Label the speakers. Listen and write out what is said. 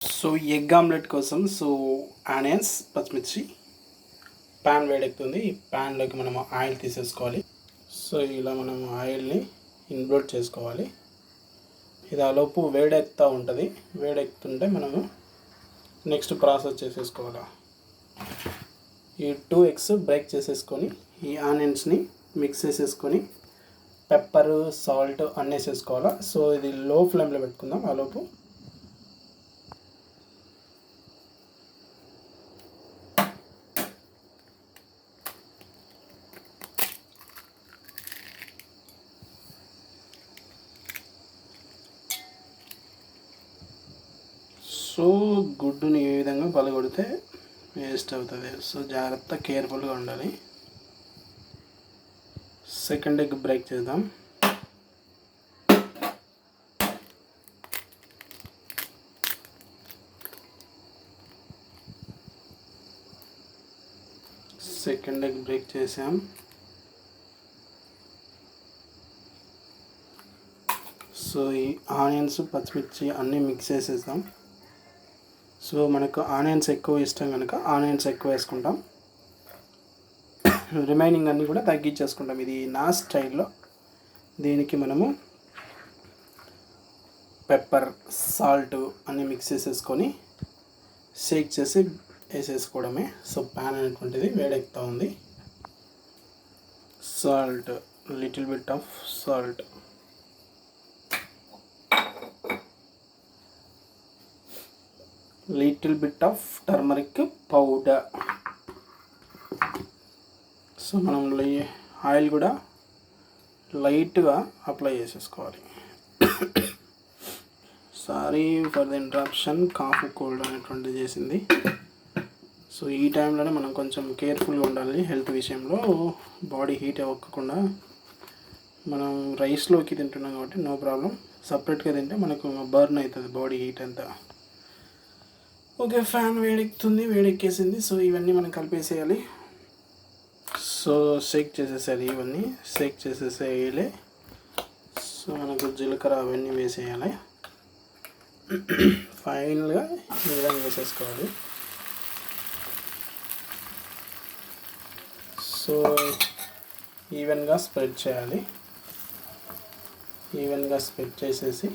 Speaker 1: So egg omelette కోసం onions, పచ్చిమిర్చి, pan వేడెక్కుతుంది. ఈ ప్యాన్లోకి మనం ఆయిల్ తీసేసుకోవాలి. సో ఇలా మనం ఆయిల్ని ఇన్వర్ట్ చేసుకోవాలి. ఇది ఆలోపు వేడెక్కుతూ ఉంటుంది. వేడెక్కుతుంటే మనము నెక్స్ట్ ప్రాసెస్ చేసేసుకోవాలి. ఈ 2 ఎగ్స్ బ్రేక్ చేసేసుకొని ఈ ఆనియన్స్ని మిక్స్ చేసేసుకొని పెప్పర్, సాల్ట్ అన్నీ వేసేసుకోవాలి. సో ఇది లో ఫ్లేమ్లో పెట్టుకుందాం. ఆలోపు సో గుడ్డుని ఏ విధంగా పలగొడితే వేస్ట్ అవుతుంది. సో జాగ్రత్త, కేర్ఫుల్గా ఉండాలి. సెకండ్ ఎగ్ బ్రేక్ చేద్దాం. సెకండ్ ఎగ్ బ్రేక్ చేసాం. సో ఈ ఆనియన్స్, పచ్చిమిర్చి అన్నీ మిక్స్ చేసేద్దాం. సో మనకు ఆనియన్స్ ఎక్కువ ఇష్టం కనుక ఆనియన్స్ ఎక్కువ వేసుకుంటాం. రిమైనింగ్ అన్నీ కూడా తగ్గించేసుకుంటాం. ఇది నా స్టైల్లో. దీనికి మనము పెప్పర్, సాల్ట్ అన్నీ మిక్స్ చేసేసుకొని షేక్ చేసి వేసేసుకోవడమే. సో ప్యాన్ అనేటువంటిది వేడెక్కుతూ ఉంది. Salt, little bit of salt, little bit of turmeric powder. So మనం ఆయిల్ కూడా లైట్గా అప్లై చేసేసుకోవాలి. Sorry for the interruption, cough cold అనేటువంటిది చేసింది. సో ఈ టైంలోనే మనం కొంచెం కేర్ఫుల్గా ఉండాలి హెల్త్ విషయంలో. బాడీ హీట్ అవ్వకుండా. మనం రైస్లోకి తింటున్నాం కాబట్టి నో ప్రాబ్లం. సపరేట్గా తింటే మనకు బర్న్ అవుతుంది బాడీ హీట్ అంతా. ఓకే, ఫ్యాన్ వేడెక్కుతుంది, వేడెక్కేసింది. సో ఇవన్నీ మనం కలిపేసేయాలి. సో షేక్ చేసేసేయాలి. ఇవన్నీ షేక్ చేసేసేయాలి. సో మనకు జీలకర్ర అవన్నీ వేసేయాలి. ఫైనల్గా ఈ విధంగా వేసేసుకోవాలి. సో ఈవెన్గా స్ప్రెడ్ చేయాలి. ఈవెన్గా స్ప్రెడ్ చేసేసి